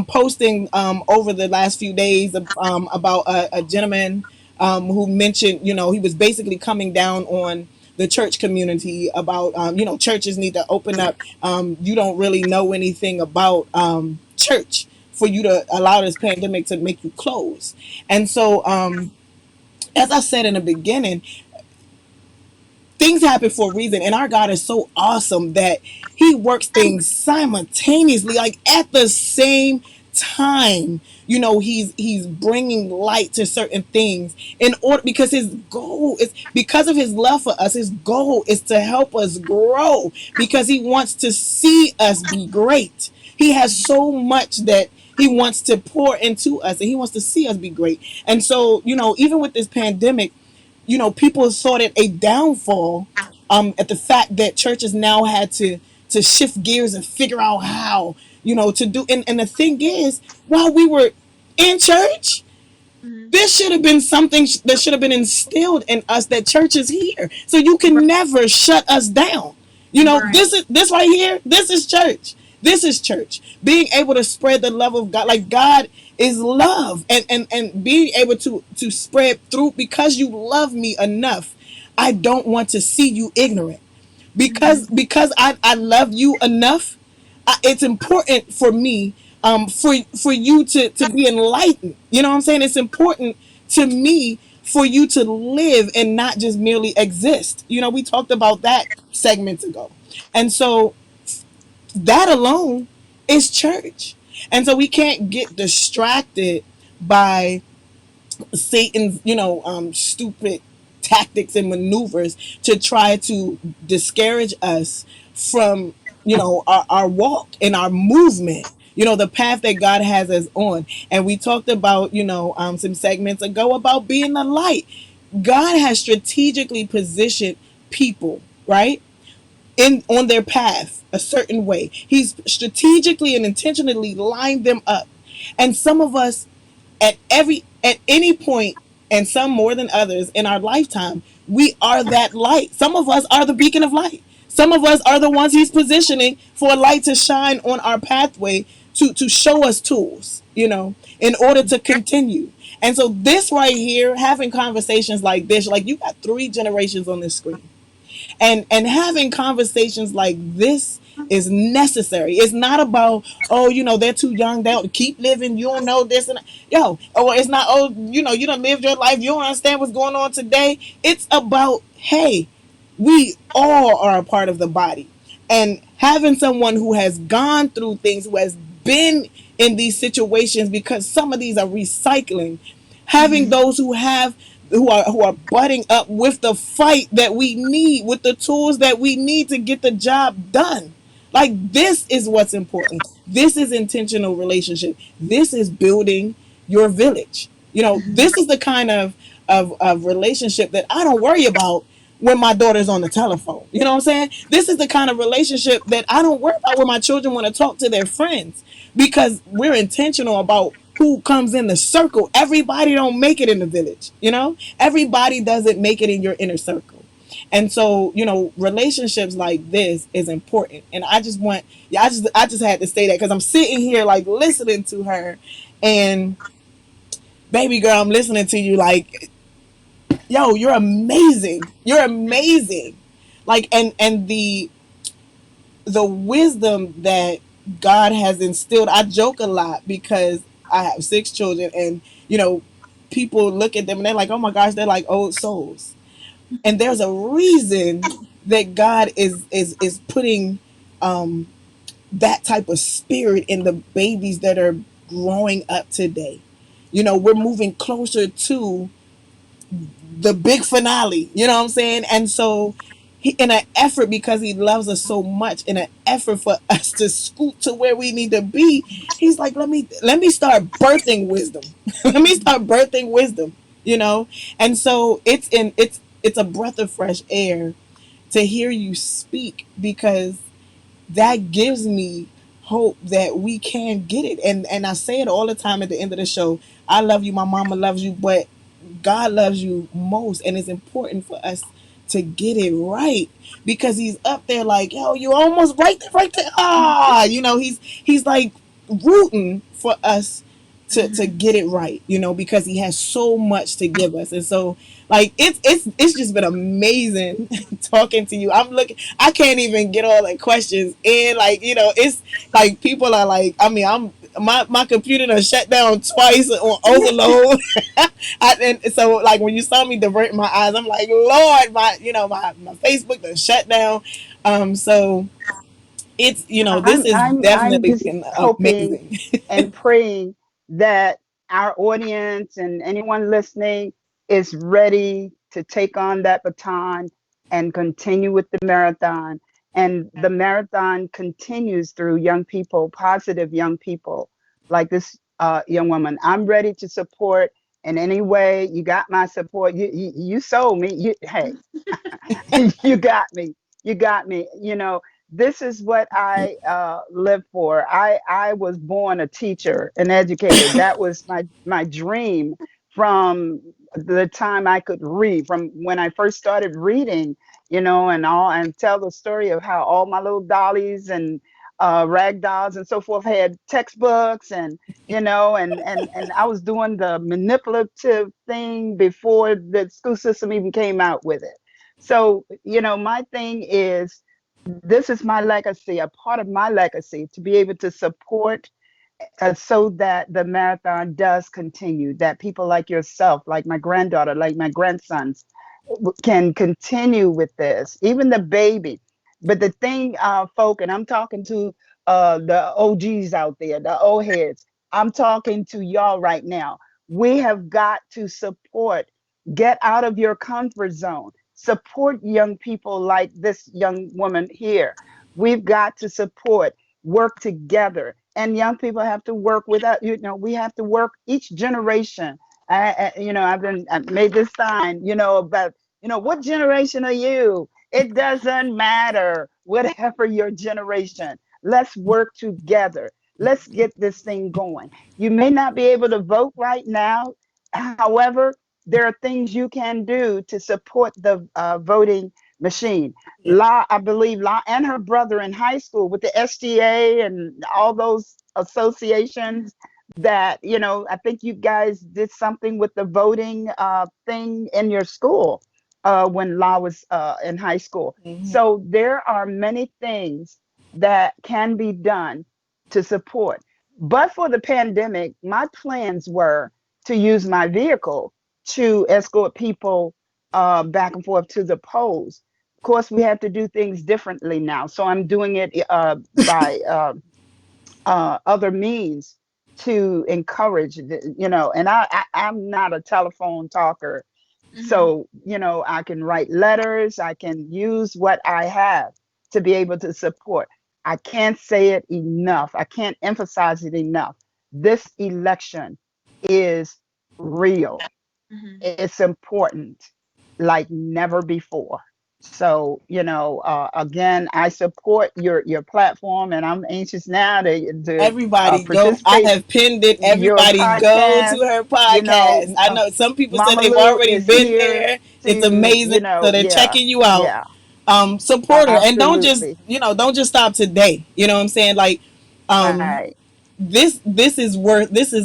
posting over the last few days about a gentleman who mentioned, he was basically coming down on the church community about, churches need to open up. You don't really know anything about church for you to allow this pandemic to make you close. And so, as I said in the beginning, things happen for a reason, and our God is so awesome that he works things simultaneously, like at the same time. He's bringing light to certain things in order, because his goal is, because of his love for us, his goal is to help us grow, because he wants to see us be great. He has so much that he wants to pour into us, and he wants to see us be great. And so, even with this pandemic, people saw it a downfall at the fact that churches now had to shift gears and figure out how, to do. And the thing is, while we were in church, Mhm. this should have been something that should have been instilled in us, that church is here. So you Right. can never shut us down. Right. This right here, this is church. This is church. Being able to spread the love of God, like God is love, and being able to spread through, because you love me enough. I don't want to see you ignorant, Mhm. because I love you enough. It's important for me, for you to be enlightened. You know what I'm saying? It's important to me for you to live and not just merely exist. We talked about that segments ago. And so that alone is church. And so we can't get distracted by Satan's, stupid tactics and maneuvers to try to discourage us from, our walk and our movement. The path that God has us on. And we talked about, some segments ago about being the light. God has strategically positioned people, right? In on their path a certain way. He's strategically and intentionally lined them up. And some of us, at any point, and some more than others in our lifetime, we are that light. Some of us are the beacon of light. Some of us are the ones he's positioning for a light to shine on our pathway, to show us tools, in order to continue. And so this right here, having conversations like this, like you got three generations on this screen, and having conversations like this is necessary. It's not about, oh, they're too young, they'll keep living, you don't know this and that. Yo, or it's not, oh, you don't live your life, you don't understand what's going on today. It's about, hey, we all are a part of the body, and having someone who has gone through things, who has been in these situations, because some of these are recycling, having Mhm. those who are butting up with the fight that we need, with the tools that we need to get the job done. Like, this is what's important. This is intentional relationship. This is building your village. Mhm. This is the kind of relationship that I don't worry about when my daughter's on the telephone. You know what I'm saying? This is the kind of relationship that I don't worry about when my children want to talk to their friends, because we're intentional about who comes in the circle. Everybody don't make it in the village. Everybody doesn't make it in your inner circle. And so, relationships like this is important. And I just want, yeah, I just had to say that because I'm sitting here like listening to her, and baby girl, I'm listening to you like, yo, you're amazing. You're amazing. Like, and the wisdom that God has instilled. I joke a lot because I have six children, and people look at them and they're like, "Oh my gosh, they're like old souls." And there's a reason that God is putting that type of spirit in the babies that are growing up today. We're moving closer to the big finale. You know what I'm saying? And so, in an effort, because he loves us so much, in an effort for us to scoot to where we need to be, he's like, let me start birthing wisdom. Let me start birthing wisdom. You know, and so it's a breath of fresh air to hear you speak, because that gives me hope that we can get it. And I say it all the time at the end of the show. I love you, my mama loves you, but God loves you most, and it's important for us to get it right, because he's up there like, yo, you almost right there. He's like rooting for us to Mhm. get it right, because he has so much to give us. And so, like, it's just been amazing talking to you. I can't even get all the questions in. Like, it's like people are like, I mean, my computer done shut down twice on overload. And so, like, when you saw me divert my eyes, I'm like, Lord, my Facebook done shut down. So it's, this is I'm definitely just been hoping amazing. and praying that our audience and anyone listening is ready to take on that baton and continue with the marathon. And the marathon continues through young people, positive young people like this young woman. I'm ready to support in any way. You got my support. You sold me. Hey, you got me. You got me. This is what I live for. I was born a teacher, an educator. That was my dream from the time I could read, from when I first started reading, and tell the story of how all my little dollies and rag dolls and so forth had textbooks, and I was doing the manipulative thing before the school system even came out with it. So, my thing is, this is my legacy, a part of my legacy, to be able to support so that the marathon does continue, that people like yourself, like my granddaughter, like my grandsons, can continue with this, even the baby. But the thing, folk, and I'm talking to the OGs out there, the old heads, I'm talking to y'all right now. We have got to support, get out of your comfort zone, support young people like this young woman here. We've got to support, work together. And young people have to work without, we have to work each generation. I made this sign, about, what generation are you? It doesn't matter, whatever your generation. Let's work together. Let's get this thing going. You may not be able to vote right now. However, there are things you can do to support the voting machine. Yeah. I believe La and her brother in high school with the SDA and all those associations that, I think you guys did something with the voting thing in your school when La was in high school. Mhm. So there are many things that can be done to support. But for the pandemic, my plans were to use my vehicle to escort people back and forth to the polls. Of course, we have to do things differently now. So I'm doing it by other means to encourage, and I'm not a telephone talker. Mm-hmm. So, I can write letters, I can use what I have to be able to support. I can't say it enough. I can't emphasize it enough. This election is real. Mm-hmm. It's important like never before. So, again, I support your platform, and I'm anxious now to Everybody go. I participate have pinned it. in your Everybody go to podcast. her podcast. I know some people said Mama they've Lou already is been here there. It's to, amazing. So they're yeah, checking you out. yeah, Support her and don't just, absolutely. don't just stop today. You know what I'm saying? Like, um, Right. this is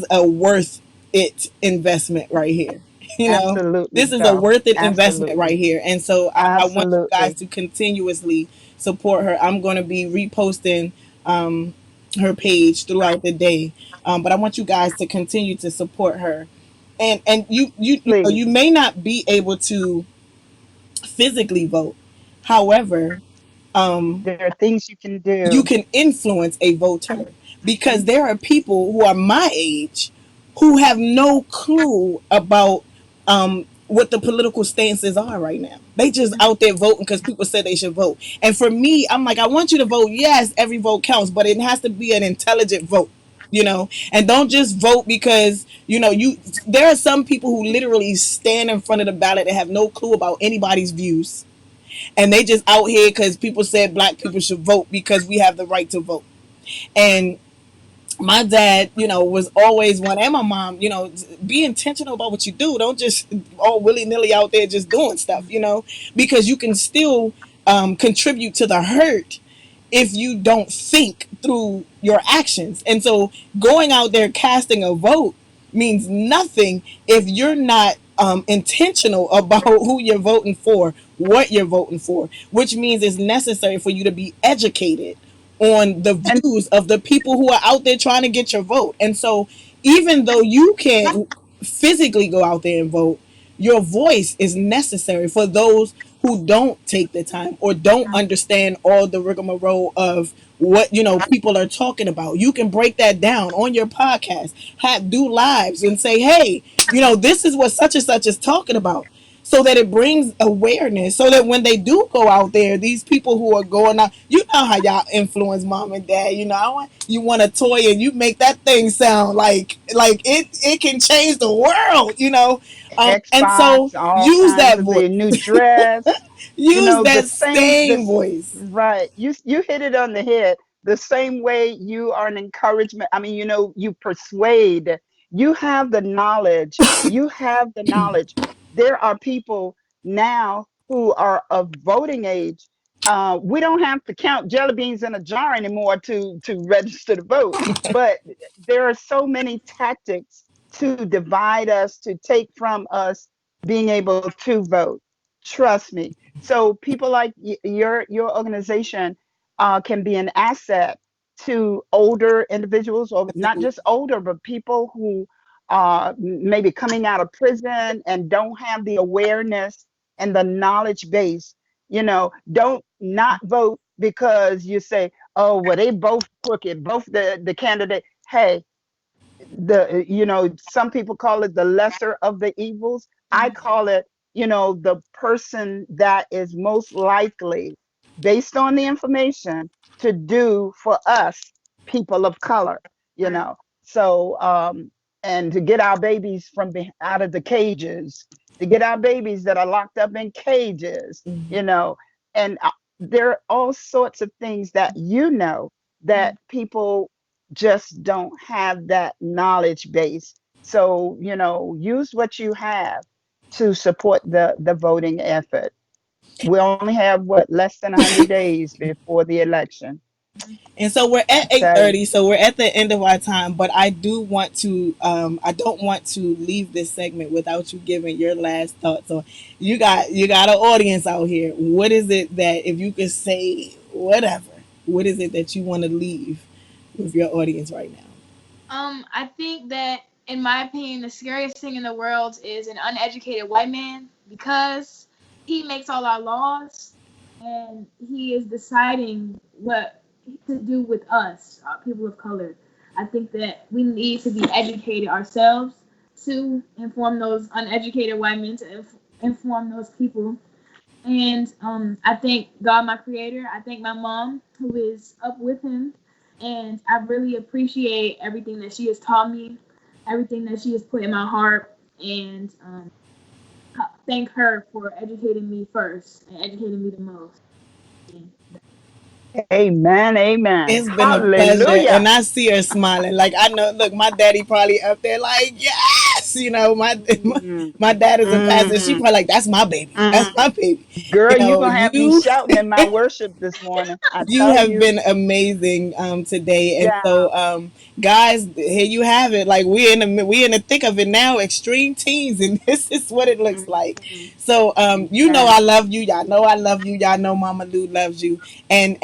a worth it investment right here. You know, Absolutely this is a so. worth it investment right Absolutely. here. And so I want you guys Absolutely. to continuously support her. I'm going to be reposting her page throughout the day. But I want you guys to continue to support her. And you Please. may not be able to physically vote. However, um, There are things you can you do. can influence a voter because Mhm. there are people who are my age who have no clue about what the political stances are right now. They just out there voting because people said they should vote. And for me, I'm like, I want you to vote. Yes, every vote counts, but it has to be an intelligent vote. And don't just vote because there are some people who literally stand in front of the ballot and have no clue about anybody's views, and they just out here because people said black people should vote because we have the right to vote. And my dad, was always one, and my mom, be intentional about what you do. Don't just all willy nilly out there just doing stuff, because you can still contribute to the hurt if you don't think through your actions. And so going out there casting a vote means nothing if you're not intentional about who you're voting for, what you're voting for, which means it's necessary for you to be educated on the And views of the people who are out there trying to get your vote. And so even though you can't physically go out there and vote, your voice is necessary for those who don't take the time or don't understand all the rigmarole of what people are talking about. You can break that down on your podcast, do lives, and say, hey, this is what such and such is talking about, so that it brings awareness, so that when they do go out there, these people who are going out, how y'all influence mom and dad. You want a toy and you make that thing sound like it can change the world. And so Xbox, all use kinds that of voice, the new dress, use the that same same this voice. right. You hit it on the head. The same way you are an encouragement. I mean, you persuade. You have the knowledge. You have the knowledge. There are people now who are of voting age. We don't have to count jelly beans in a jar anymore to register to vote. But there are so many tactics to divide us, to take from us being able to vote. Trust me. So people like your organization can be an asset to older individuals, or not just older, but people who maybe coming out of prison and don't have the awareness and the knowledge base. Don't not vote because you say, oh, well, they both crooked, both the candidate. Hey, some people call it the lesser of the evils. I Mm-hmm. call it, the person that is most likely, based on the information, to do for us people of color. you Right. know so and to get our babies out of the cages, to get our babies that are locked up in cages. And there are all sorts of things that that people just don't have that knowledge base. So, use what you have to support the voting effort. We only have what, less than 100 days before the election. And so we're I at tell you. 8:30, so we're at the end of our time. But I do want to, I don't want to leave this segment without you giving your last thoughts on. You got an audience out here. What is it that, if you could say whatever, what is it that you want to leave with your audience right now? I think that, in my opinion, the scariest thing in the world is an uneducated white man, because he makes all our laws and he is deciding what to do with us, people of color. I think that we need to be educated ourselves to inform those uneducated white men, to inform those people. And I thank God, my creator. I thank my mom, who is up with him. And I really appreciate everything that she has taught me, everything that she has put in my heart. And thank her for educating me first and educating me the most. And Amen. Amen. It's been a pleasure, Hallelujah. and I see her smiling. Like, I know, look, my daddy probably up there, like, yes, Mm, my dad is a pastor. She mm, probably like, that's my baby, that's mm. my baby. Girl, you gonna have me You shouting in my worship this morning. I you tell have you. been amazing today, and Yeah. so guys, here you have it. Like, we in the thick of it now, extreme teens, and this is what it looks like. Mhm. So I Yes. love you. Y'all know I love you. Y'all know Mama Lou loves you, and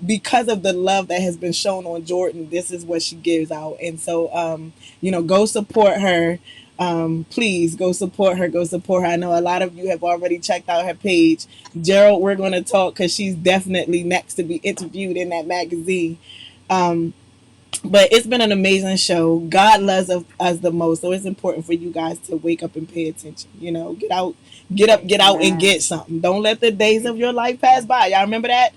because of the love that has been shown on Jordan, this is what she gives out. And so go support her. Please go support her. Go support her. I know a lot of you have already checked out her page. Gerald, we're going to talk because she's definitely next to be interviewed in that magazine. Um, but it's been an amazing show. God loves us the most, so it's important for you guys to wake up and pay attention. Get out, get up, get out, and Amen. get something. Don't let the days of your life pass by. Y'all remember that?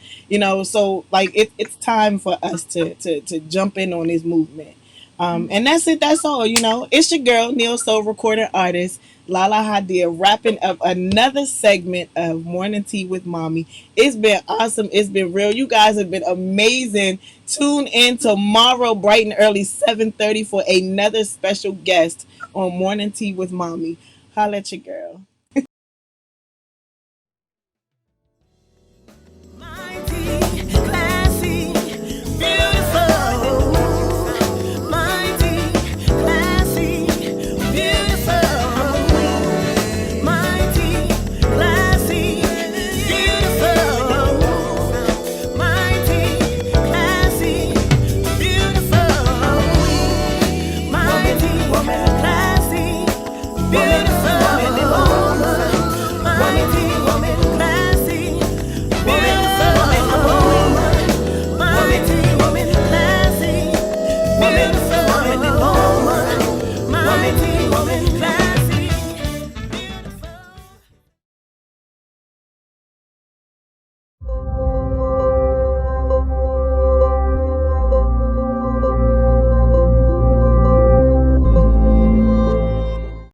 So like it's time for us to jump in on this movement. And that's it. That's all. It's your girl, Neil Soul recording artist, Lahla-Hadiya, wrapping up another segment of Morning Tea with Mommy. It's been awesome. It's been real. You guys have been amazing. Tune in tomorrow, bright and early, 7:30, for another special guest on Morning Tea with Mommy. Holla at your girl.